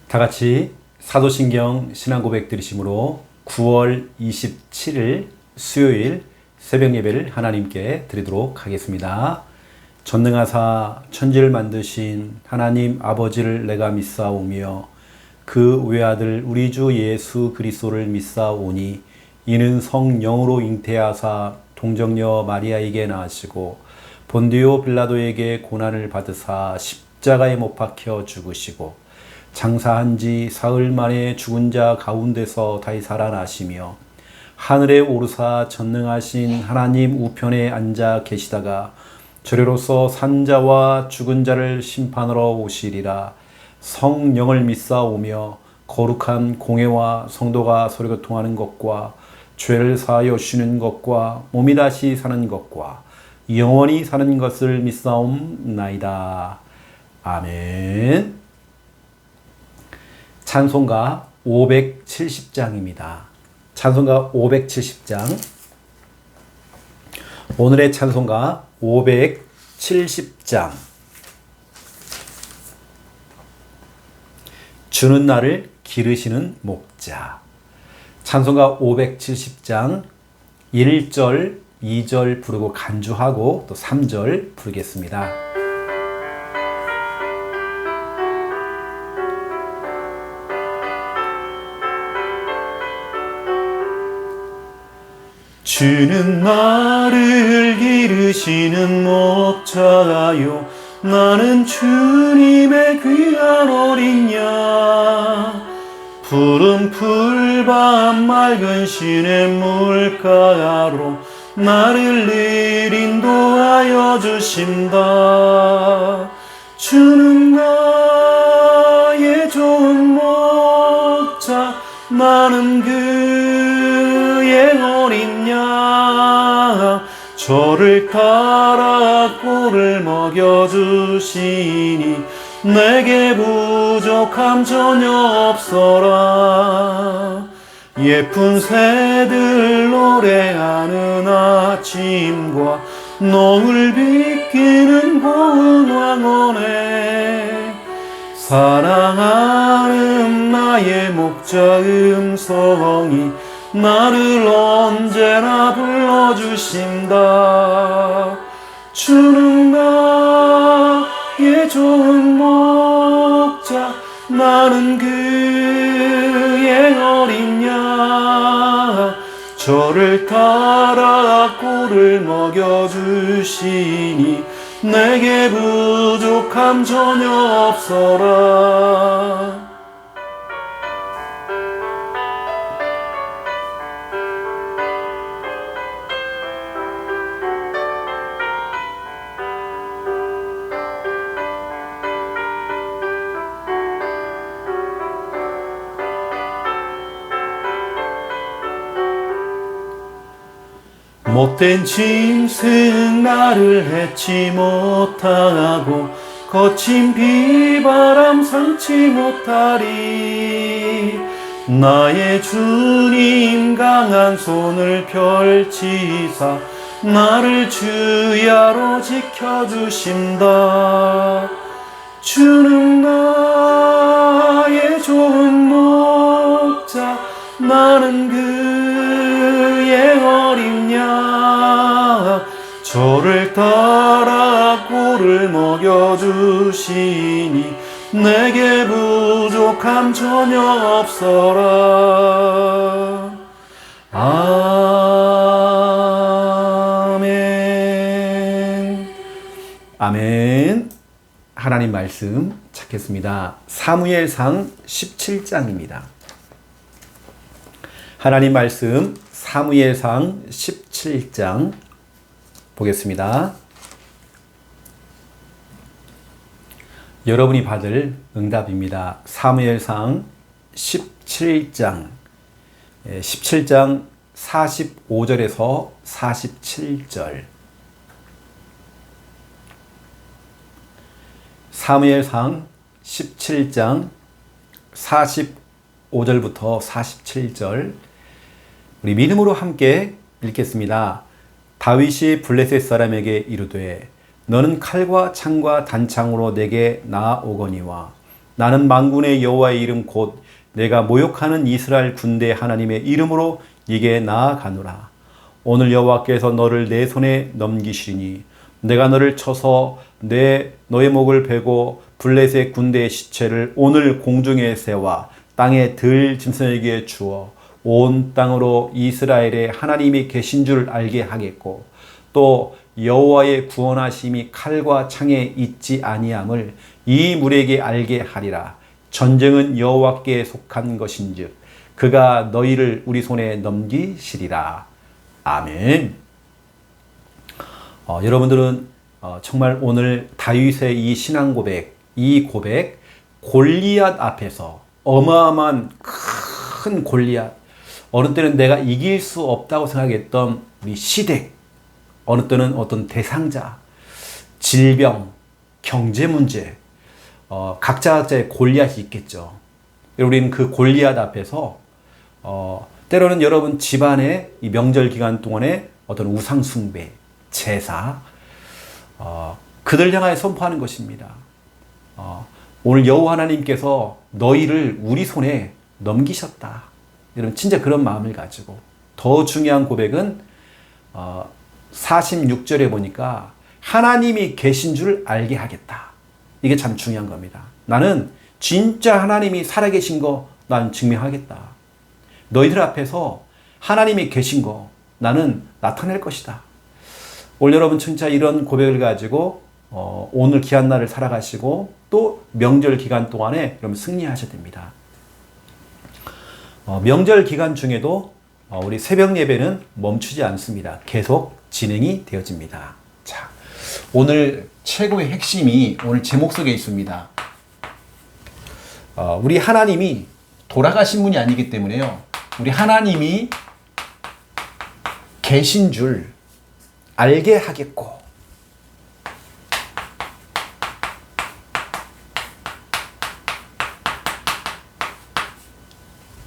다 같이 사도신경 신앙고백 들으심으로 9월 27일 수요일 새벽 예배를 하나님께 드리도록 하겠습니다. 전능하사 천지를 만드신 하나님 아버지를 내가 믿사오며 그 외아들 우리 주 예수 그리스도를 믿사오니 이는 성령으로 잉태하사 동정녀 마리아에게 낳으시고 본디오 빌라도에게 고난을 받으사 십자가에 못 박혀 죽으시고 장사한 지 사흘 만에 죽은 자 가운데서 다시 살아나시며 하늘에 오르사 전능하신 하나님 우편에 앉아 계시다가 저리로서 산자와 죽은 자를 심판하러 오시리라. 성령을 믿사오며 거룩한 공회와 성도가 서로 교통하는 것과 죄를 사하여 주시는 것과 몸이 다시 사는 것과 영원히 사는 것을 믿사옵나이다. 아멘. 찬송가 570장입니다. 찬송가 570장. 오늘의 찬송가 570장. 주는 나를 기르시는 목자. 찬송가 570장 1절, 2절 부르고 간주하고 또 3절 부르겠습니다. 주는 나를 기르시는 목자요 나는 주님의 귀한 어린 양 푸른 풀밭 맑은 시냇물가로 나를 늘 인도하여 주신다. 주는 나의 좋은 목자 나는 그의 어린 양 저를 따라 꼴을 먹여주시니 내게 부족함 전혀 없어라. 예쁜 새들 노래하는 아침과 노을 비키는 고운 왕원에 사랑하는 나의 목자 음성이 나를 언제나 불러주신다. 주는 나의 좋은 목자 나는 그의 어린 양 저를 따라 꼴을 먹여주시니 내게 부족함 전혀 없어라. 못된 짐승 나를 해치 못하고 거친 비바람 상치 못하리. 나의 주님 강한 손을 펼치사 나를 주야로 지켜주신다. 주는 나의 좋은 목자 나는 그의 어린 양 저를 따라 꼴을 먹여주시니 내게 부족함 전혀 없어라. 아멘. 아멘. 하나님 말씀 찾겠습니다. 사무엘상 17장입니다. 하나님 말씀 사무엘상 17장 보겠습니다. 여러분이 받을 응답입니다. 사무엘상 17장 45절에서 47절. 사무엘상 17장 45절부터 47절 우리 믿음으로 함께 읽겠습니다. 다윗이 블레셋 사람에게 이르되 너는 칼과 창과 단창으로 내게 나아오거니와 나는 만군의 여호와의 이름 곧 내가 모욕하는 이스라엘 군대 하나님의 이름으로 네게 나아가노라. 오늘 여호와께서 너를 내 손에 넘기시리니 내가 너를 쳐서 너의 목을 베고 블레셋 군대의 시체를 오늘 공중에 세워 땅에 들 짐승에게 주어 온 땅으로 이스라엘의 하나님이 계신 줄 알게 하겠고 또 여호와의 구원하심이 칼과 창에 있지 아니함을 이 물에게 알게 하리라. 전쟁은 여호와께 속한 것인즉 그가 너희를 우리 손에 넘기시리라. 아멘. 여러분들은 정말 오늘 다윗의 이 신앙 고백, 이 고백, 골리앗 앞에서 어마어마한 큰 골리앗, 어느 때는 내가 이길 수 없다고 생각했던 우리 시댁, 어느 때는 어떤 대상자, 질병, 경제 문제, 각자의 골리앗이 있겠죠. 우리는 그 골리앗 앞에서 때로는 여러분 집안의 이 명절 기간 동안에 어떤 우상 숭배, 제사, 그들 향하여 선포하는 것입니다. 오늘 여호와 하나님께서 너희를 우리 손에 넘기셨다. 여러분 진짜 그런 마음을 가지고 더 중요한 고백은 46절에 보니까 하나님이 계신 줄 알게 하겠다. 이게 참 중요한 겁니다. 나는 진짜 하나님이 살아계신 거 난 증명하겠다. 너희들 앞에서 하나님이 계신 거 나는 나타낼 것이다. 오늘 여러분 진짜 이런 고백을 가지고 오늘 귀한 날을 살아가시고 또 명절 기간 동안에 여러분 승리하셔야 됩니다. 명절 기간 중에도 우리 새벽 예배는 멈추지 않습니다. 계속 진행이 되어집니다. 자, 오늘 최고의 핵심이 오늘 제목 속에 있습니다. 우리 하나님이 돌아가신 분이 아니기 때문에요. 우리 하나님이 계신 줄 알게 하겠고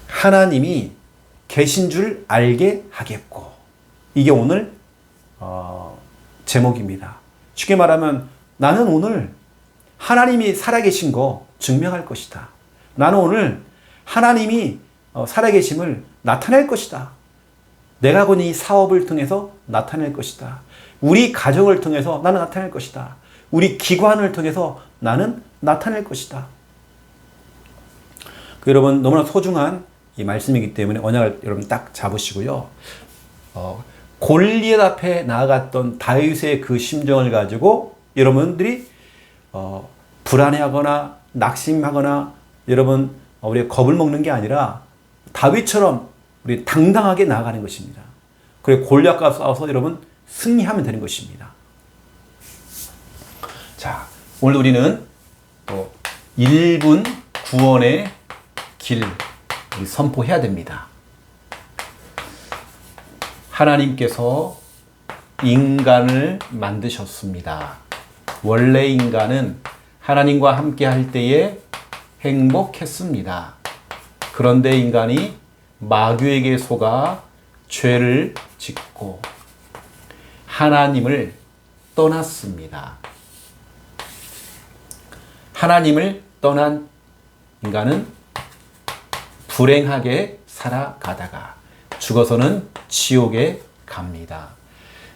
하나님이 계신 줄 알게 하겠고 이게 오늘 제목입니다. 쉽게 말하면 나는 오늘 하나님이 살아계신 거 증명할 것이다. 나는 오늘 하나님이 살아계심을 나타낼 것이다. 내가 하고 있는 이 사업을 통해서 나타낼 것이다. 우리 가정을 통해서 나는 나타낼 것이다. 우리 기관을 통해서 나는 나타낼 것이다. 여러분 너무나 소중한 이 말씀이기 때문에 언약을 여러분 딱 잡으시고요. 골리앗 앞에 나아갔던 다윗의 그 심정을 가지고 여러분들이 불안해하거나 낙심하거나 여러분 우리 겁을 먹는 게 아니라 다윗처럼 우리 당당하게 나아가는 것입니다. 그리고 골리앗과 싸워서 여러분 승리하면 되는 것입니다. 자, 오늘 우리는 또 1분 구원의 길 선포해야 됩니다. 하나님께서 인간을 만드셨습니다. 원래 인간은 하나님과 함께 할 때에 행복했습니다. 그런데 인간이 마귀에게 속아 죄를 짓고 하나님을 떠났습니다. 하나님을 떠난 인간은 불행하게 살아가다가 죽어서는 지옥에 갑니다.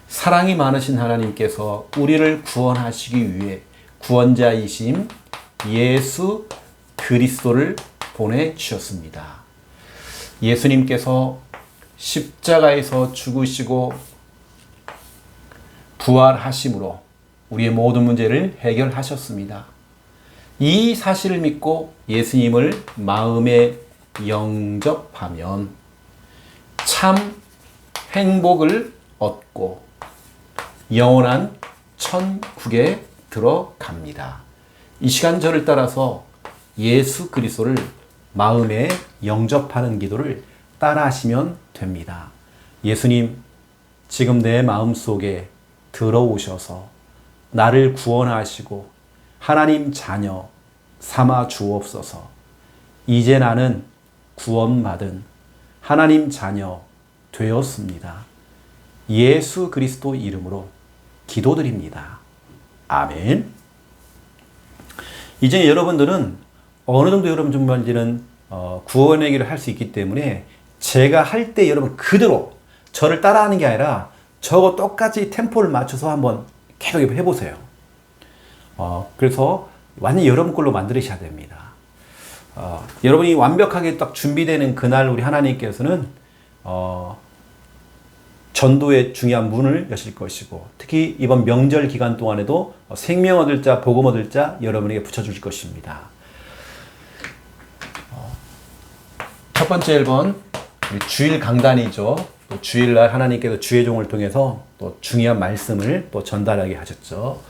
사랑이 많으신 하나님께서 우리를 구원하시기 위해 구원자이신 예수 그리스도를 보내주셨습니다. 예수님께서 십자가에서 죽으시고 부활하심으로 우리의 모든 문제를 해결하셨습니다. 이 사실을 믿고 예수님을 마음에 영접하면 참 행복을 얻고 영원한 천국에 들어갑니다. 이 시간 저를 따라서 예수 그리스도를 마음에 영접하는 기도를 따라하시면 됩니다. 예수님, 지금 내 마음속에 들어오셔서 나를 구원하시고 하나님 자녀 삼아 주옵소서. 이제 나는 구원받은 하나님 자녀 되었습니다. 예수 그리스도 이름으로 기도드립니다. 아멘. 이제 여러분들은 어느 정도 여러분 정말 이제는 구원얘기를 할 수 있기 때문에 제가 할 때 여러분 그대로 저를 따라하는 게 아니라 저거 똑같이 템포를 맞춰서 한번 계속 해보세요. 그래서 완전히 여러분 걸로 만들으셔야 됩니다. 여러분이 완벽하게 딱 준비되는 그날 우리 하나님께서는 전도의 중요한 문을 여실 것이고 특히 이번 명절 기간 동안에도 생명 얻을 자, 복음 얻을 자 여러분에게 붙여줄 것입니다. 첫 번째 1번 우리 주일 강단이죠. 또 주일날 하나님께서 주의 종을 통해서 또 중요한 말씀을 또 전달하게 하셨죠.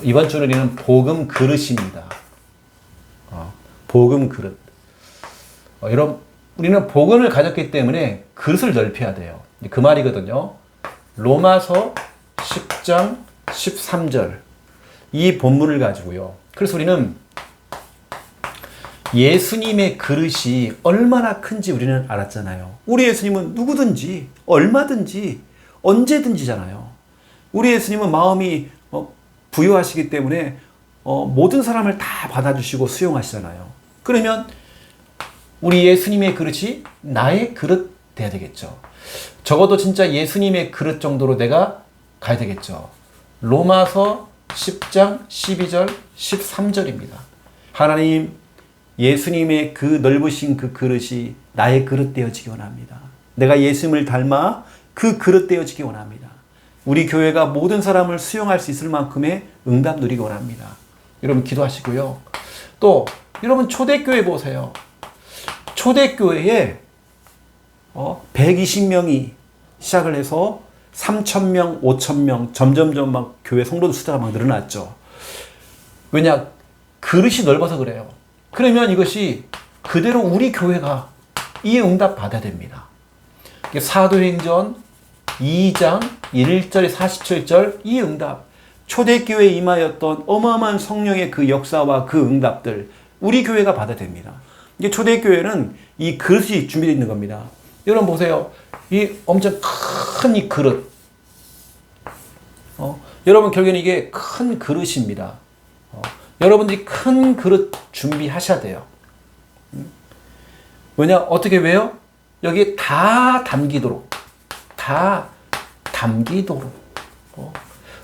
이번 주는 우리는 복음 그릇입니다. 복음 그릇. 여러분 우리는 복음을 가졌기 때문에 그릇을 넓혀야 돼요. 그 말이거든요. 로마서 10장 13절 이 본문을 가지고요. 그래서 우리는 예수님의 그릇이 얼마나 큰지 우리는 알았잖아요. 우리 예수님은 누구든지 얼마든지 언제든지잖아요. 우리 예수님은 마음이 부유하시기 때문에 모든 사람을 다 받아주시고 수용하시잖아요. 그러면 우리 예수님의 그릇이 나의 그릇 돼야 되겠죠. 적어도 진짜 예수님의 그릇 정도로 내가 가야 되겠죠. 로마서 10장 12절 13절입니다. 하나님 예수님의 그 넓으신 그 그릇이 나의 그릇 되어지기 원합니다. 내가 예수님을 닮아 그 그릇 되어지기 원합니다. 우리 교회가 모든 사람을 수용할 수 있을 만큼의 응답 누리기 원합니다. 여러분 기도하시고요. 또 여러분 초대교회 보세요. 초대교회에 120명이 시작을 해서 3,000명, 5,000명 점점점 막 교회 성도 숫자가 막 늘어났죠. 왜냐? 그릇이 넓어서 그래요. 그러면 이것이 그대로 우리 교회가 이 응답 받아야 됩니다. 사도행전 2장 1절 47절 이 응답 초대교회에 임하였던 어마어마한 성령의 그 역사와 그 응답들 우리 교회가 받아야 됩니다. 이게 초대교회는 이 그릇이 준비되어 있는 겁니다. 여러분 보세요. 이 엄청 큰 이 그릇. 여러분 결국에는 이게 큰 그릇입니다. 여러분들이 큰 그릇 준비하셔야 돼요. 왜냐? 어떻게 왜요? 여기에 다 담기도록. 다 담기도록.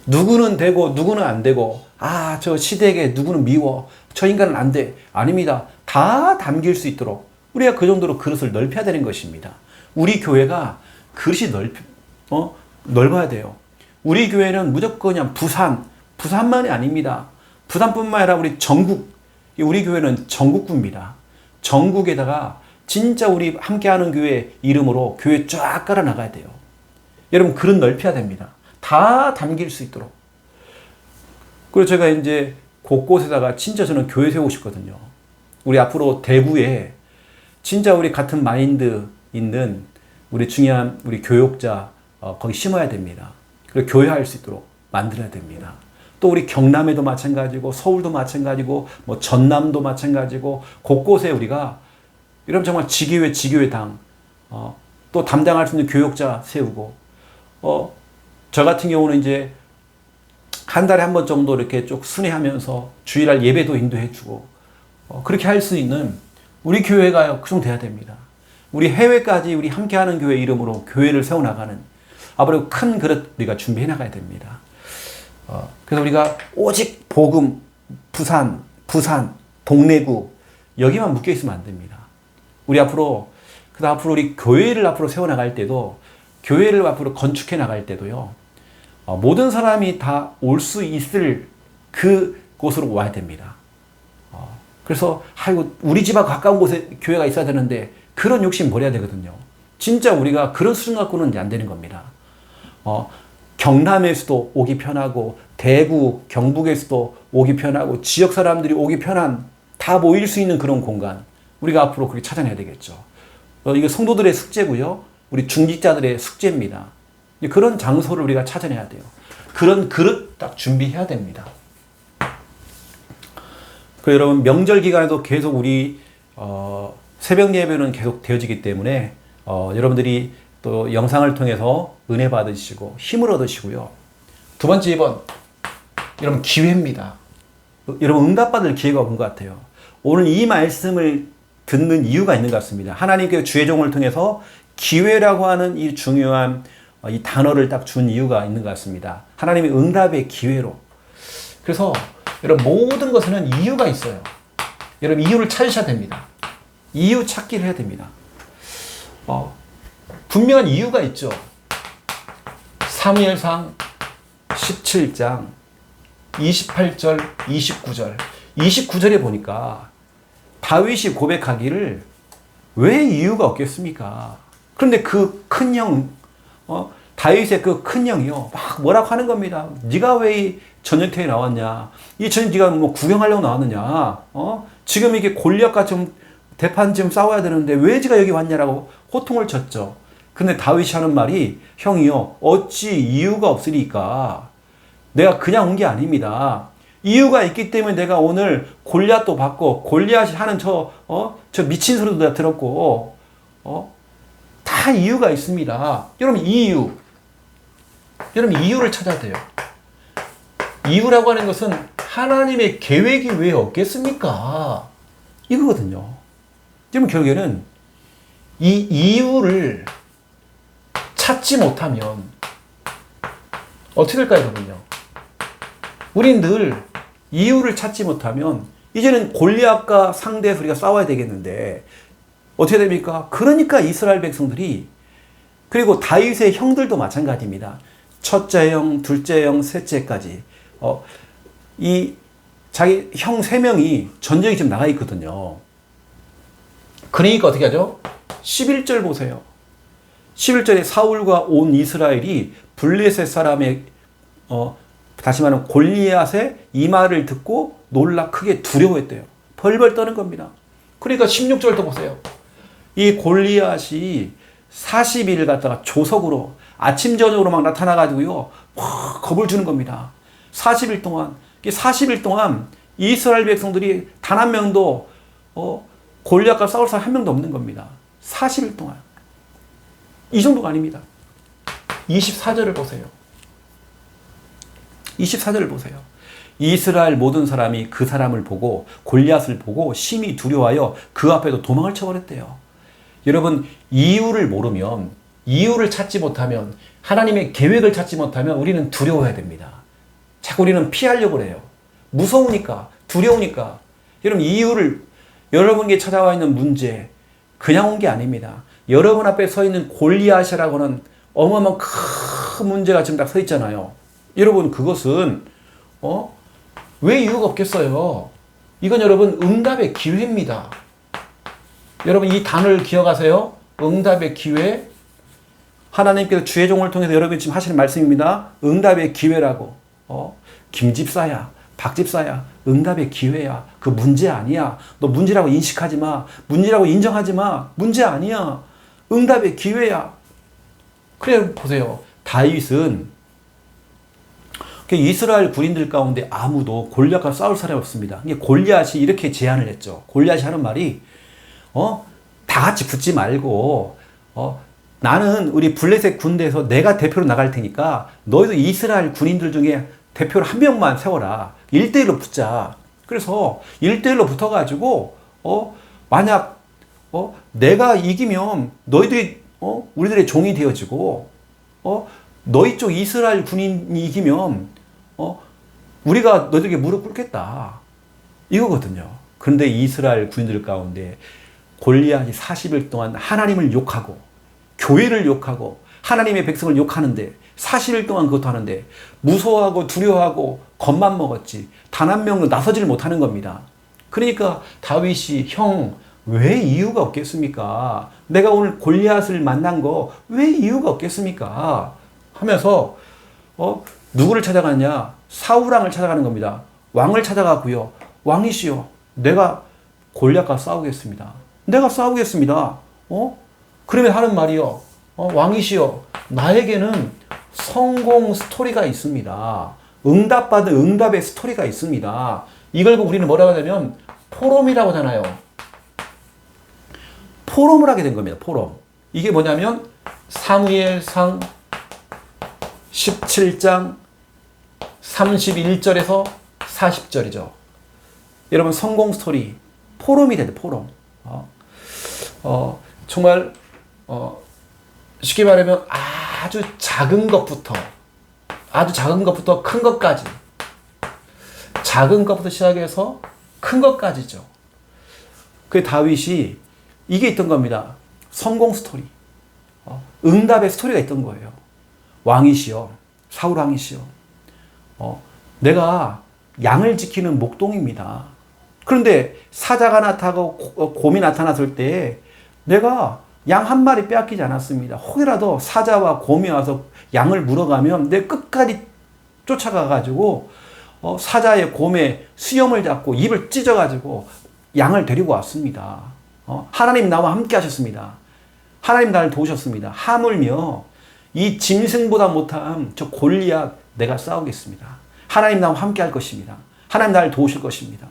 누구는 되고 누구는 안 되고 저 시대에 누구는 미워. 저 인간은 안 돼. 아닙니다. 다 담길 수 있도록 우리가 그 정도로 그릇을 넓혀야 되는 것입니다. 우리 교회가 그릇이 넓어야 돼요. 우리 교회는 무조건 그냥 부산만이 아닙니다. 부산뿐만 아니라 우리 전국, 우리 교회는 전국구입니다. 전국에다가 진짜 우리 함께하는 교회 이름으로 교회 쫙 깔아 나가야 돼요. 여러분 그릇 넓혀야 됩니다. 다 담길 수 있도록. 그리고 제가 이제 곳곳에다가 진짜 저는 교회 세우고 싶거든요. 우리 앞으로 대구에 진짜 우리 같은 마인드 있는 우리 중요한 우리 교육자 거기 심어야 됩니다. 그리고 교회할 수 있도록 만들어야 됩니다. 또 우리 경남에도 마찬가지고 서울도 마찬가지고 뭐 전남도 마찬가지고 곳곳에 우리가 이런 정말 지교회당 또 담당할 수 있는 교육자 세우고 저 같은 경우는 이제 한 달에 한 번 정도 이렇게 쭉 순회하면서 주일날 예배도 인도해주고 그렇게 할 수 있는 우리 교회가 그 정도 돼야 됩니다. 우리 해외까지 우리 함께하는 교회 이름으로 교회를 세워나가는 앞으로 큰 그릇 우리가 준비해 나가야 됩니다. 그래서 우리가 오직 복음, 부산, 동래구 여기만 묶여 있으면 안 됩니다. 우리 앞으로 우리 교회를 앞으로 세워나갈 때도 교회를 앞으로 건축해 나갈 때도요. 모든 사람이 다 올 수 있을 그곳으로 와야 됩니다. 그래서 우리 집하고 가까운 곳에 교회가 있어야 되는데 그런 욕심 버려야 되거든요. 진짜 우리가 그런 수준 갖고는 안 되는 겁니다. 경남에서도 오기 편하고 대구, 경북에서도 오기 편하고 지역 사람들이 오기 편한 다 모일 수 있는 그런 공간 우리가 앞으로 그렇게 찾아내야 되겠죠. 이게 성도들의 숙제고요. 우리 중직자들의 숙제입니다. 그런 장소를 우리가 찾아내야 돼요. 그런 그릇 딱 준비해야 됩니다. 그 여러분 명절 기간에도 계속 우리 새벽 예배는 계속 되어지기 때문에 여러분들이 또 영상을 통해서 은혜 받으시고 힘을 얻으시고요. 두 번째 2번 여러분 기회입니다. 여러분 응답받을 기회가 온 것 같아요. 오늘 이 말씀을 듣는 이유가 있는 것 같습니다. 하나님께서 주의 종을 통해서 기회라고 하는 이 중요한 이 단어를 딱 준 이유가 있는 것 같습니다. 하나님의 응답의 기회로. 그래서 여러분 모든 것에는 이유가 있어요. 여러분 이유를 찾으셔야 됩니다. 이유 찾기를 해야 됩니다. 분명한 이유가 있죠. 사무엘상 17장 28절 29절 29절에 보니까 다윗이 고백하기를 왜 이유가 없겠습니까? 그런데 그 큰 형, 다윗의 그 큰 형이요, 막 뭐라고 하는 겁니다. 네가 왜 이 전쟁터에 나왔냐? 이 전쟁 네가 뭐 구경하려고 나왔느냐? 지금 이게 골리앗과 좀 대판 좀 싸워야 되는데 왜 네가 여기 왔냐라고 호통을 쳤죠. 근데 다윗이 하는 말이 형이요, 어찌 이유가 없으리까? 내가 그냥 온 게 아닙니다. 이유가 있기 때문에 내가 오늘 골리앗도 받고 골리앗이 하는 저 미친 소리도 내가 들었고 다 이유가 있습니다. 여러분 여러분 이유를 찾아야 돼요. 이유라고 하는 것은 하나님의 계획이 왜 없겠습니까? 이거거든요. 여러분 결국에는 이 이유를 찾지 못하면 어떻게 될까요, 여러분요? 우린 늘 이유를 찾지 못하면 이제는 골리앗과 상대해서 우리가 싸워야 되겠는데 어떻게 됩니까? 그러니까 이스라엘 백성들이, 그리고 다윗의 형들도 마찬가지입니다. 첫째 형, 둘째 형, 셋째까지 이 자기 형 3명이 전쟁에 지금 나가 있거든요. 그러니까 어떻게 하죠? 11절 보세요. 11절에 사울과 온 이스라엘이 블레셋 사람의 다시 말하면 골리앗의 이 말을 듣고 놀라 크게 두려워했대요. 벌벌 떠는 겁니다. 그러니까 16절도 보세요. 이 골리앗이 40일 갖다가 조석으로 아침 저녁으로 막 나타나가지고요, 막 겁을 주는 겁니다. 40일 동안 이스라엘 백성들이 단 한 명도 골리앗과 싸울 사람 한 명도 없는 겁니다. 40일 동안. 이 정도가 아닙니다. 24절을 보세요. 24절을 보세요. 이스라엘 모든 사람이 그 사람을 보고 골리앗을 보고 심히 두려워하여 그 앞에도 도망을 쳐버렸대요. 여러분 이유를 모르면, 이유를 찾지 못하면, 하나님의 계획을 찾지 못하면 우리는 두려워해야 됩니다. 자꾸 우리는 피하려고 그래요. 무서우니까, 두려우니까. 여러분 이유를, 여러분에게 찾아와 있는 문제 그냥 온 게 아닙니다. 여러분 앞에 서 있는 골리앗이라고 하는 어마어마한 큰 문제가 지금 딱 서 있잖아요. 여러분 그것은 왜 이유가 없겠어요? 이건 여러분 응답의 기회입니다. 여러분 이 단어를 기억하세요. 응답의 기회. 하나님께서 주의 종을 통해서 여러분이 지금 하시는 말씀입니다. 응답의 기회라고. 김집사야, 박집사야, 응답의 기회야. 그 문제 아니야. 너 문제라고 인식하지 마. 문제라고 인정하지 마. 문제 아니야. 응답의 기회야. 그래 보세요. 다윗은 이스라엘 군인들 가운데 아무도 골리앗과 싸울 사람이 없습니다. 골리앗이 이렇게 제안을 했죠. 골리앗이 하는 말이 다 같이 붙지 말고 나는 우리 블레셋 군대에서 내가 대표로 나갈 테니까 너희도 이스라엘 군인들 중에 대표를 한 명만 세워라. 1대1로 붙자. 그래서 1대1로 붙어가지고 만약 내가 이기면 너희들이 우리들의 종이 되어지고 너희 쪽 이스라엘 군인이 이기면 우리가 너희들에게 무릎 꿇겠다. 이거거든요. 그런데 이스라엘 군인들 가운데 골리앗이 40일 동안 하나님을 욕하고 교회를 욕하고 하나님의 백성을 욕하는데 40일 동안 그것도 하는데 무서워하고 두려워하고 겁만 먹었지 단 한 명도 나서지를 못하는 겁니다. 그러니까 다윗이 형, 왜 이유가 없겠습니까? 내가 오늘 골리앗을 만난 거 왜 이유가 없겠습니까? 하면서 누구를 찾아가냐? 사울왕을 찾아가는 겁니다. 왕을 찾아가고요. 왕이시여, 내가 골리앗과 싸우겠습니다. 내가 싸우겠습니다. 그러면 하는 말이요. 왕이시여, 나에게는 성공 스토리가 있습니다. 응답받은 응답의 스토리가 있습니다. 이걸 우리는 뭐라고 하냐면 포럼이라고 하잖아요. 포럼을 하게 된 겁니다. 포럼. 이게 뭐냐면 사무엘상 17장 31절에서 40절이죠. 여러분 성공 스토리, 포럼이 돼야 돼, 포럼. 정말, 쉽게 말하면 아주 작은 것부터 큰 것까지. 작은 것부터 시작해서 큰 것까지죠. 그 다윗이 이게 있던 겁니다. 성공 스토리. 응답의 스토리가 있던 거예요. 왕이시여, 사울 왕이시여. 내가 양을 지키는 목동입니다. 그런데 사자가 나타나고 곰이 나타났을 때 내가 양 한 마리 빼앗기지 않았습니다. 혹이라도 사자와 곰이 와서 양을 물어가면 내 끝까지 쫓아가가지고 사자의 곰의 수염을 잡고 입을 찢어가지고 양을 데리고 왔습니다. 하나님 나와 함께 하셨습니다. 하나님 나를 도우셨습니다. 하물며 이 짐승보다 못한 저 골리앗 내가 싸우겠습니다. 하나님 나와 함께 할 것입니다. 하나님 나를 도우실 것입니다.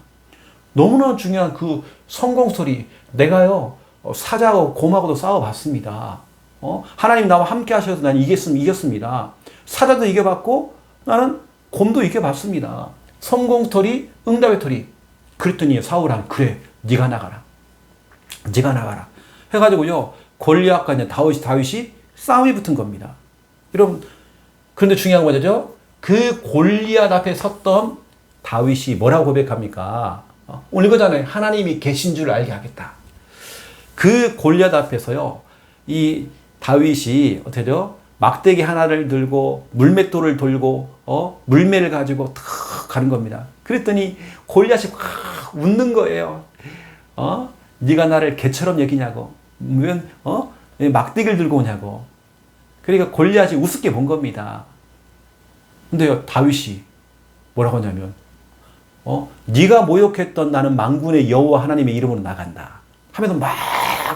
너무나 중요한 그 성공 스토리. 내가요 사자하고 곰하고도 싸워봤습니다. 하나님 나와 함께 하셔서 난 이겼습니다. 사자도 이겨봤고 나는 곰도 이겨봤습니다. 성공 스토리, 응답의 스토리. 그랬더니 사울아, 그래, 네가 나가라. 네가 나가라. 해가지고요 골리앗과 이제 다윗이 싸움이 붙은 겁니다. 여러분, 그런데 중요한 건 뭐죠? 그 골리앗 앞에 섰던 다윗이 뭐라고 고백합니까? 오늘 이거잖아요. 하나님이 계신 줄 알게 하겠다. 그 골리앗 앞에서요, 이 다윗이 어때죠? 막대기 하나를 들고 물맷돌을 돌고 물매를 가지고 탁 가는 겁니다. 그랬더니 골리앗이 확 웃는 거예요. 네가 나를 개처럼 여기냐고. 왜 막대기를 들고 오냐고. 그러니까 골리앗이 우습게 본 겁니다. 근데요 다윗이 뭐라고 하냐면 네가 모욕했던 나는 만군의 여호와 하나님의 이름으로 나간다 하면서 막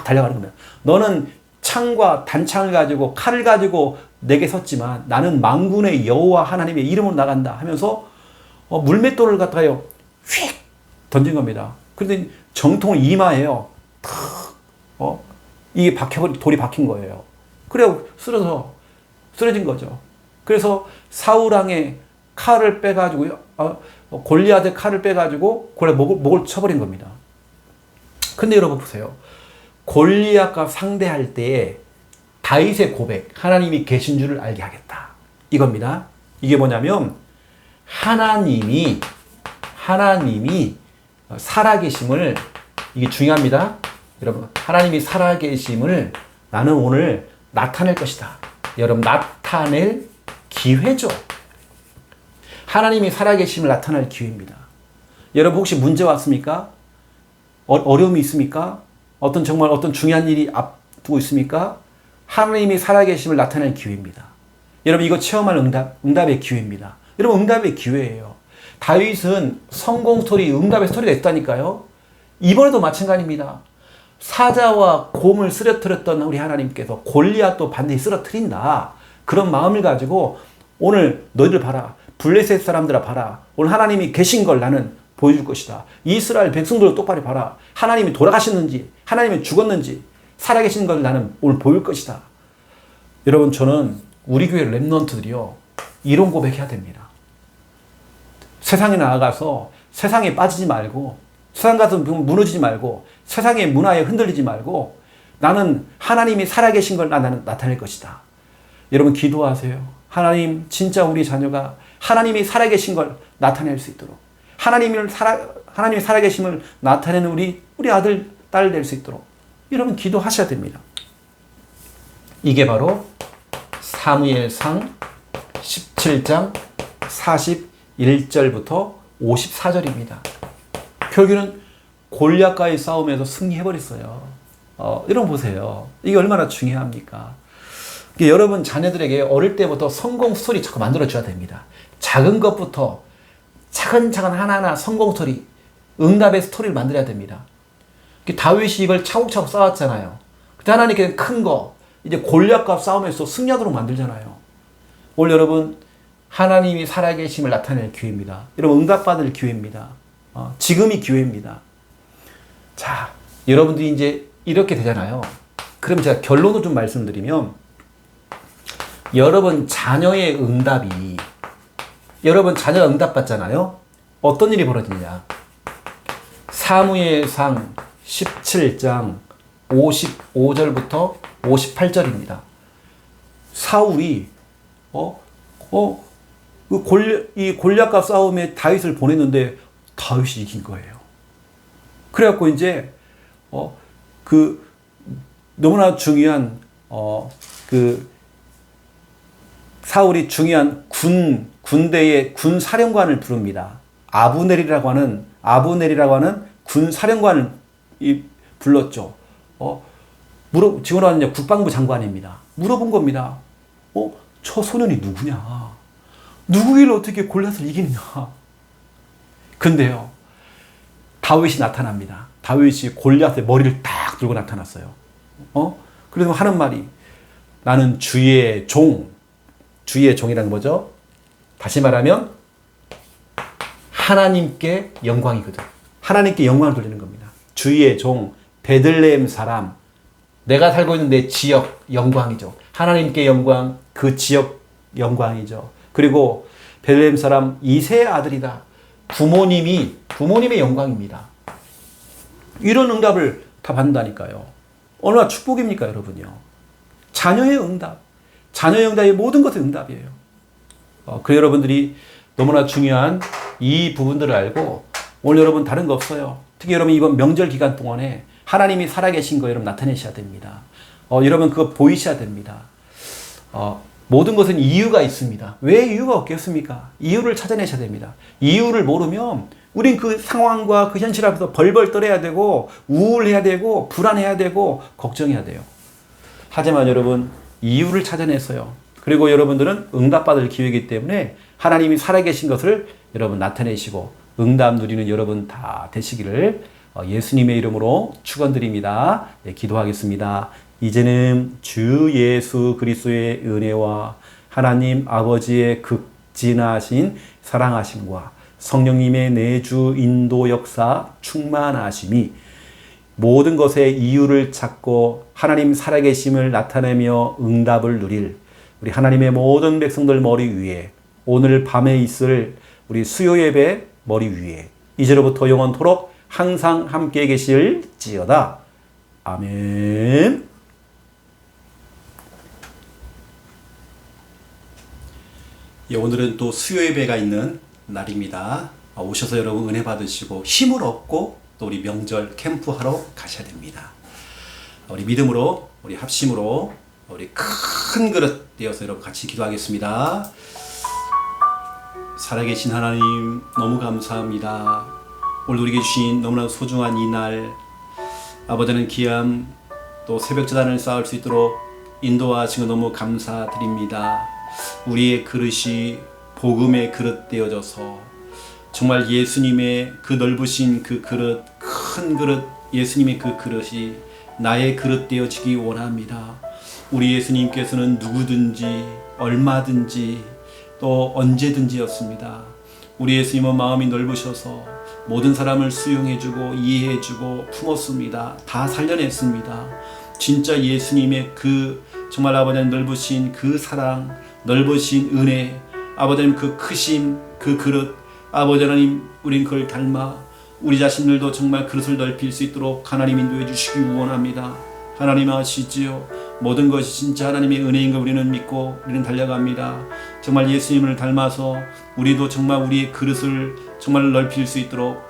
달려가는 겁니다. 너는 창과 단창을 가지고 칼을 가지고 내게 섰지만 나는 만군의 여호와 하나님의 이름으로 나간다 하면서 물맷돌을 갖다가요 휙 던진 겁니다. 그런데 정통을 이마에요 탁 이게 돌이 박힌 거예요. 그래 쓰러진 거죠. 그래서 사울왕의 칼을 빼가지고요 골리앗의 칼을 빼가지고 골리앗 목을 쳐버린 겁니다. 근데 여러분 보세요. 골리앗과 상대할 때에 다윗의 고백, 하나님이 계신 줄을 알게 하겠다. 이겁니다. 이게 뭐냐면 하나님이 살아계심을, 이게 중요합니다. 여러분, 하나님이 살아계심을 나는 오늘 나타낼 것이다. 여러분, 나타낼 기회죠. 하나님이 살아계심을 나타낼 기회입니다. 여러분 혹시 문제 왔습니까? 어려움이 있습니까? 어떤 중요한 일이 앞두고 있습니까? 하나님이 살아계심을 나타낼 기회입니다. 여러분 이거 체험할 응답의 기회입니다. 여러분 응답의 기회예요. 다윗은 성공 스토리, 응답의 스토리가 있다니까요. 이번에도 마찬가지입니다. 사자와 곰을 쓰러뜨렸던 우리 하나님께서 골리앗도 반드시 쓰러뜨린다. 그런 마음을 가지고 오늘 너희들 봐라. 블레셋 사람들아 봐라. 오늘 하나님이 계신 걸 나는 보여줄 것이다. 이스라엘 백성들도 똑바로 봐라. 하나님이 돌아가셨는지, 하나님이 죽었는지, 살아계신 걸 나는 오늘 보일 것이다. 여러분 저는 우리 교회 랩런트들이요 이런 고백해야 됩니다. 세상에 나아가서 세상에 빠지지 말고, 세상 가서 무너지지 말고, 세상의 문화에 흔들리지 말고, 나는 하나님이 살아계신 걸 나는 나타낼 것이다. 여러분 기도하세요. 하나님 진짜 우리 자녀가 하나님이 살아계신 걸 나타낼 수 있도록, 하나님이 살아계심을 나타내는 우리 아들, 딸 될 수 있도록 여러분 기도하셔야 됩니다. 이게 바로 사무엘상 17장 41절부터 54절입니다. 결국에는 골리앗과의 싸움에서 승리해버렸어요. 여러분 보세요. 이게 얼마나 중요합니까? 여러분 자녀들에게 어릴 때부터 성공 스토리 자꾸 만들어줘야 됩니다. 작은 것부터 차근차근 하나하나 성공 스토리, 응답의 스토리를 만들어야 됩니다. 다윗이 이걸 차곡차곡 쌓았잖아요. 그때 하나님께서 큰 거, 이제 골리앗과 싸움에서 승리하도록 만들잖아요. 오늘 여러분 하나님이 살아계심을 나타낼 기회입니다. 여러분 응답받을 기회입니다. 지금이 기회입니다. 자, 여러분들이 이제 이렇게 되잖아요. 그럼 제가 결론을 좀 말씀드리면, 여러분 자녀의 응답이, 여러분 자녀가 응답받잖아요. 어떤 일이 벌어지냐? 사무엘상 17장 55절부터 58절입니다. 사울이 이 골리앗과 싸움에 다윗을 보냈는데 다윗이 이긴 거예요. 그래갖고 이제 그 너무나 중요한 사울이 중요한 군대의 군 사령관을 부릅니다. 아브넬이라고 하는 군 사령관을 불렀죠. 지금 나왔냐 국방부 장관입니다. 물어본 겁니다. 저 소년이 누구냐? 누구길 어떻게 골리앗을 이기느냐? 근데요, 다윗이 나타납니다. 다윗이 골리앗의 머리를 딱 들고 나타났어요. 그래서 하는 말이 나는 주의 종이라는 뭐죠? 다시 말하면 하나님께 영광이거든. 하나님께 영광을 돌리는 겁니다. 주의 종, 베들레헴 사람, 내가 살고 있는 내 지역 영광이죠. 하나님께 영광, 그 지역 영광이죠. 그리고 베들레헴 사람 이세의 아들이다. 부모님의 영광입니다. 이런 응답을 다 받는다니까요. 얼마나 축복입니까, 여러분요. 자녀의 응답이 모든 것의 응답이에요. 그 여러분들이 너무나 중요한 이 부분들을 알고 오늘 여러분 다른 거 없어요. 특히 여러분 이번 명절 기간 동안에 하나님이 살아계신 거 여러분 나타내셔야 됩니다. 여러분 그거 보이셔야 됩니다. 모든 것은 이유가 있습니다. 왜 이유가 없겠습니까? 이유를 찾아내셔야 됩니다. 이유를 모르면 우린 그 상황과 그 현실 앞에서 벌벌 떨어야 되고 우울해야 되고 불안해야 되고 걱정해야 돼요. 하지만 여러분 이유를 찾아냈어요. 그리고 여러분들은 응답받을 기회이기 때문에 하나님이 살아계신 것을 여러분 나타내시고 응답 누리는 여러분 다 되시기를 예수님의 이름으로 축원드립니다. 네, 기도하겠습니다. 이제는 주 예수 그리스도의 은혜와 하나님 아버지의 극진하신 사랑하심과 성령님의 내주 인도 역사 충만하심이 모든 것의 이유를 찾고 하나님 살아계심을 나타내며 응답을 누릴 우리 하나님의 모든 백성들 머리 위에 오늘 밤에 있을 우리 수요 예배 머리 위에 이제로부터 영원토록 항상 함께 계실지어다. 아멘. 오늘은 또 수요 예배가 있는 날입니다. 오셔서 여러분 은혜 받으시고 힘을 얻고 또 우리 명절 캠프하러 가셔야 됩니다. 우리 믿음으로 우리 합심으로 우리 큰 그릇 되어서 여러분 같이 기도하겠습니다. 살아계신 하나님 너무 감사합니다. 오늘 우리에게 주신 너무나 소중한 이 날 아버지는 귀함 또 새벽제단을 쌓을 수 있도록 인도하신 거 너무 감사드립니다. 우리의 그릇이 복음의 그릇 되어져서 정말 예수님의 그 넓으신 그 그릇 큰 그릇 예수님의 그 그릇이 나의 그릇 되어지기 원합니다. 우리 예수님께서는 누구든지 얼마든지 또 언제든지였습니다. 우리 예수님은 마음이 넓으셔서 모든 사람을 수용해주고 이해해주고 품었습니다. 다 살려냈습니다. 진짜 예수님의 그 정말 아버지님 넓으신 그 사랑 넓으신 은혜 아버지님 그 크심 그 그릇 아버지 하나님 우린 그걸 닮아 우리 자신들도 정말 그릇을 넓힐 수 있도록 하나님 인도해 주시기 원합니다. 하나님 아시지요. 모든 것이 진짜 하나님의 은혜인 걸 우리는 믿고 우리는 달려갑니다. 정말 예수님을 닮아서 우리도 정말 우리의 그릇을 정말 넓힐 수 있도록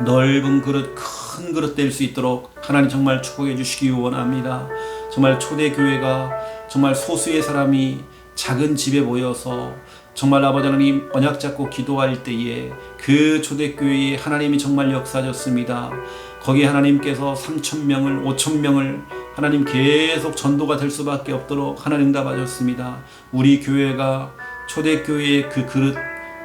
넓은 그릇 큰 그릇 될 수 있도록 하나님 정말 축복해 주시기 원합니다. 정말 초대교회가 정말 소수의 사람이 작은 집에 모여서 정말 아버지 하나님 언약 잡고 기도할 때에 그 초대교회에 하나님이 정말 역사하셨습니다. 거기에 하나님께서 3,000명을 5,000명을 하나님 계속 전도가 될 수밖에 없도록 하나님 응답하셨습니다. 우리 교회가 초대교회의 그 그릇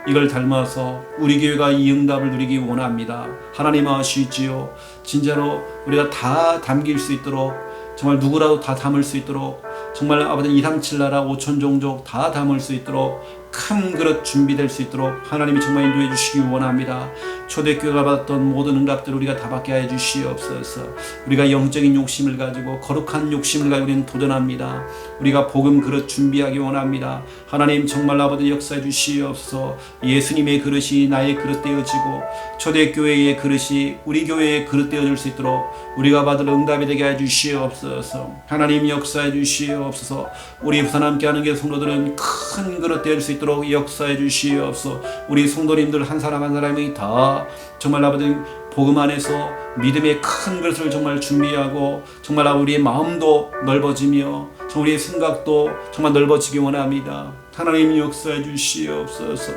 이걸 닮아서 우리 교회가 이 응답을 누리기 원합니다. 하나님 아시지요. 진짜로 우리가 다 담길 수 있도록 정말 누구라도 다 담을 수 있도록 정말 아버지 237 나라 5천 종족 다 담을 수 있도록 큰 그릇 준비될 수 있도록 하나님이 정말 인도해 주시기 원합니다. 초대교회가 받았던 모든 응답들을 우리가 다 받게 해 주시옵소서. 우리가 영적인 욕심을 가지고 거룩한 욕심을 가지고 우리는 도전합니다. 우리가 복음 그릇 준비하기 원합니다. 하나님 정말 아버지 역사해 주시옵소서. 예수님의 그릇이 나의 그릇 되어지고 초대교회의 그릇이 우리 교회의 그릇 되어질 수 있도록 우리가 받을 응답이 되게 해 주시옵소서. 하나님 역사해 주시옵소서. 우리 부산 함께하는 게 성도들은 큰 그릇 될 수 있도록 역사해 주시옵소서. 우리 성도님들 한 사람 한 사람이 다 정말 아버지 복음 안에서 믿음의 큰 그릇을 정말 준비하고 정말 우리의 마음도 넓어지며 우리의 생각도 정말 넓어지기 원합니다. 하나님 역사해 주시옵소서.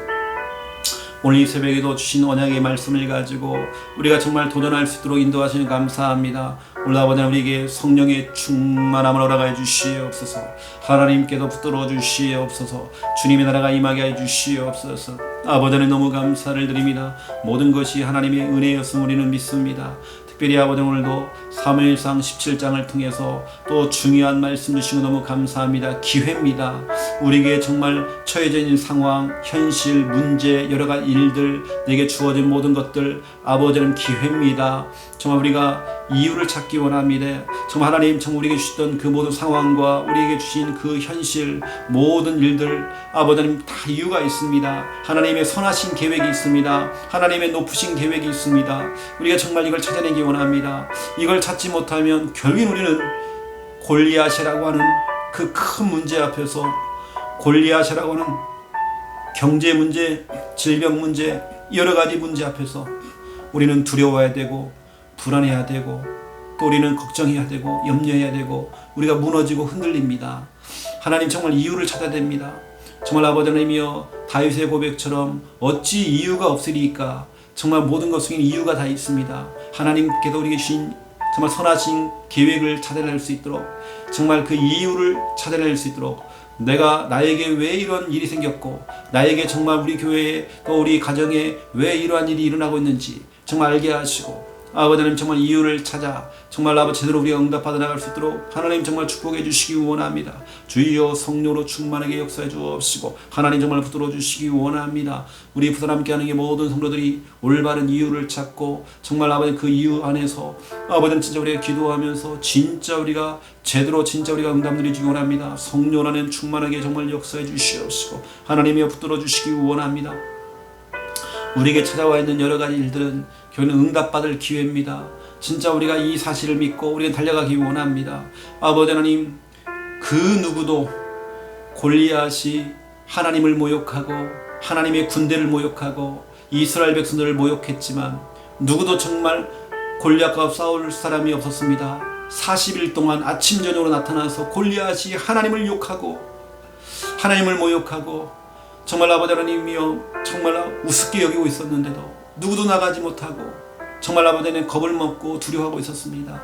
오늘 이 새벽에도 주신 언약의 말씀을 가지고 우리가 정말 도전할 수 있도록 인도하시니 감사합니다. 오늘 아버지 우리에게 성령의 충만함을 허락해 주시옵소서. 하나님께서 붙들어 주시옵소서. 주님의 나라가 임하게 해 주시옵소서. 아버지는 너무 감사를 드립니다. 모든 것이 하나님의 은혜였음을 우리는 믿습니다. 특별히 아버지 오늘도 사무엘상 17장을 통해서 또 중요한 말씀 주시고 너무 감사합니다. 기회입니다. 우리에게 정말 처해져 있는 상황, 현실, 문제, 여러 가지 일들, 내게 주어진 모든 것들 아버지는 기회입니다. 정말 우리가 이유를 찾기 원합니다. 정말 하나님 정말 우리에게 주셨던 그 모든 상황과 우리에게 주신 그 현실 모든 일들 아버지님 다 이유가 있습니다. 하나님의 선하신 계획이 있습니다. 하나님의 높으신 계획이 있습니다. 우리가 정말 이걸 찾아내기 원합니다. 이걸 찾지 못하면 결국엔 우리는 골리앗이라고 하는 그 큰 문제 앞에서 골리앗이라고 하는 경제 문제, 질병 문제, 여러 가지 문제 앞에서 우리는 두려워해야 되고 불안해야 되고 또 우리는 걱정해야 되고 염려해야 되고 우리가 무너지고 흔들립니다. 하나님 정말 이유를 찾아야 됩니다. 정말 아버지 하나님이여 다윗의 고백처럼 어찌 이유가 없으리까. 정말 모든 것 속에 이유가 다 있습니다. 하나님께서 우리에게 주신 정말 선하신 계획을 찾아낼 수 있도록 정말 그 이유를 찾아낼 수 있도록 내가 나에게 왜 이런 일이 생겼고 나에게 정말 우리 교회에 또 우리 가정에 왜 이러한 일이 일어나고 있는지 정말 알게 하시고 아버지 하나님 정말 이유를 찾아 정말 아버지 제대로 우리가 응답받아 나갈 수 있도록 하나님 정말 축복해 주시기 원합니다. 주여 성령으로 충만하게 역사해 주옵시고 하나님 정말 붙들어 주시기 원합니다. 우리 부산 함께하는 게 모든 성도들이 올바른 이유를 찾고 정말 아버지 그 이유 안에서 아버지는 진짜 우리가 기도하면서 진짜 우리가 제대로 진짜 우리가 응답 누리기 원합니다. 성령 안에 충만하게 정말 역사해 주시옵시고 하나님이여 붙들어 주시기 원합니다. 우리에게 찾아와 있는 여러 가지 일들은 결국은 응답받을 기회입니다. 진짜 우리가 이 사실을 믿고 우리가 달려가기 원합니다. 아버지 하나님 그 누구도 골리앗이 하나님을 모욕하고 하나님의 군대를 모욕하고 이스라엘 백성들을 모욕했지만 누구도 정말 골리앗과 싸울 사람이 없었습니다. 40일 동안 아침 저녁으로 나타나서 골리앗이 하나님을 욕하고 하나님을 모욕하고 정말 아버지 하나님이여 정말 우습게 여기고 있었는데도 누구도 나가지 못하고 정말 아버지는 겁을 먹고 두려워하고 있었습니다.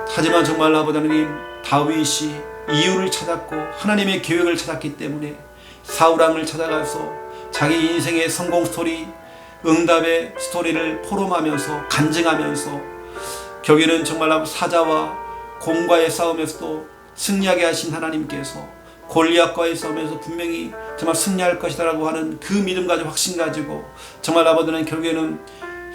하지만 정말 아버지 하나님 다윗이 이유를 찾았고 하나님의 계획을 찾았기 때문에 사울왕을 찾아가서 자기 인생의 성공 스토리 응답의 스토리를 포럼하면서 간증하면서 결국에는 정말 사자와 곰과의 싸움에서도 승리하게 하신 하나님께서 골리앗과의 싸움에서 분명히 정말 승리할 것이다라고 하는 그 믿음 가지고 확신 가지고 정말 아버지는 결국에는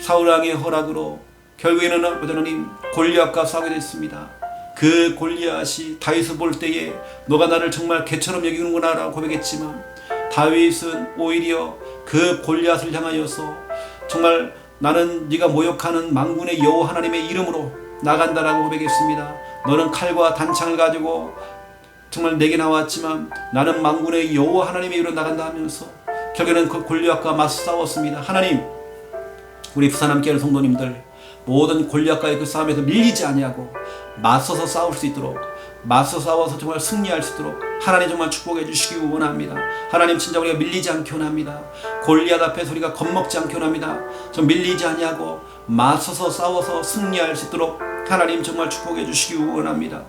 사울왕의 허락으로 결국에는 아버지 하나님 골리앗과 싸우게 됐습니다. 그 골리앗이 다윗을 볼 때에 너가 나를 정말 개처럼 여기는구나 라고 고백했지만 다윗은 오히려 그 골리앗을 향하여서 정말 나는 네가 모욕하는 만군의 여호와 하나님의 이름으로 나간다라고 고백했습니다. 너는 칼과 단창을 가지고 정말 내게 나왔지만 나는 만군의 여호와 하나님의 이름으로 나간다 하면서 결국에는 그 골리앗과 맞서 싸웠습니다. 하나님 우리 부산 함께하는 성도님들 모든 골리앗과의 그 싸움에서 밀리지 아니하고 맞서서 싸울 수 있도록 맞서 싸워서 정말 승리할 수 있도록 하나님 정말 축복해 주시기 원합니다. 하나님 진짜 우리가 밀리지 않기 원합니다. 골리앗 앞에서 우리가 겁먹지 않기 원합니다. 좀 밀리지 아니하고 맞서서 싸워서 승리할 수 있도록 하나님 정말 축복해 주시기 원합니다.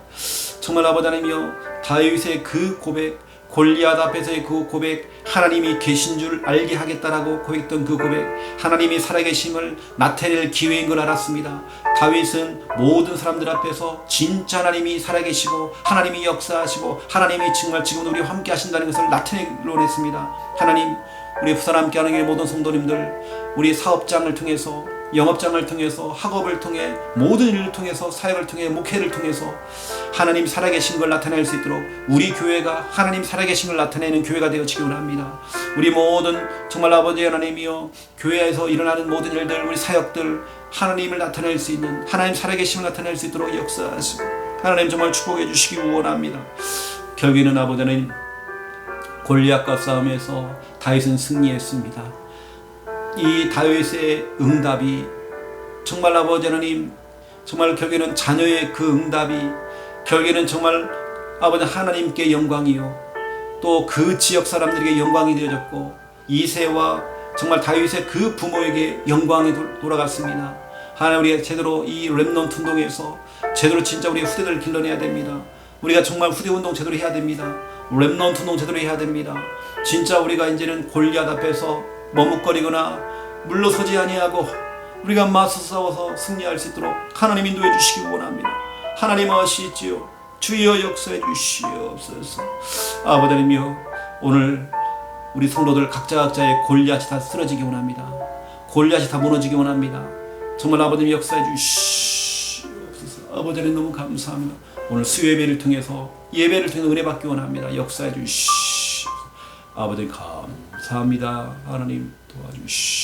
정말 아버지 하나님이여 다윗의 그 고백 골리앗 앞에서의 그 고백, 하나님이 계신 줄 알게 하겠다라고 고백했던 그 고백, 하나님이 살아계심을 나타낼 기회인 걸 알았습니다. 다윗은 모든 사람들 앞에서 진짜 하나님이 살아계시고 하나님이 역사하시고 하나님이 정말 지금 우리와 함께 하신다는 것을 나타내기로 했습니다. 하나님, 우리 부산 함께 하는 길 모든 성도님들, 우리 사업장을 통해서, 영업장을 통해서, 학업을 통해, 모든 일을 통해서, 사역을 통해, 목회를 통해서 하나님 살아계신 걸 나타낼 수 있도록 우리 교회가 하나님 살아계신 걸 나타내는 교회가 되어지기 원합니다. 우리 모든 정말 아버지 하나님이여, 교회에서 일어나는 모든 일들, 우리 사역들 하나님을 나타낼 수 있는, 하나님 살아계심을 나타낼 수 있도록 역사하시고 하나님 정말 축복해 주시기 원합니다. 결국에는 아버지 하나님, 골리앗과 싸움에서 다윗은 승리했습니다. 이 다윗의 응답이 정말 아버지 하나님, 정말 결국에는 자녀의 그 응답이 결국에는 정말 아버지 하나님께 영광이요, 또 그 지역 사람들에게 영광이 되어졌고, 이새와 정말 다윗의 그 부모에게 영광이 돌아갔습니다. 하나님, 우리가 제대로 이 렘넌트 운동에서 제대로 진짜 우리 후대들을 길러내야 됩니다. 우리가 정말 후대 운동 제대로 해야 됩니다. 렘넌트 운동 제대로 해야 됩니다. 진짜 우리가 이제는 골리앗 앞에서 머뭇거리거나 물러서지 아니하고 우리가 맞서 싸워서 승리할 수 있도록 하나님 인도해 주시기 원합니다. 하나님 아시지요? 주여 역사해 주시옵소서. 아버지 하나님이여, 오늘 우리 성도들 각자의 골리앗이 다 쓰러지기 원합니다. 골리앗이 다 무너지기 원합니다. 정말 아버님 역사해 주시옵소서. 아버지 하나님 너무 감사합니다. 오늘 수요예배를 통해서, 예배를 통해서 은혜 받기 원합니다. 역사해 주시옵소서. 아버지 감사합니다. 하나님 도와주시옵소서.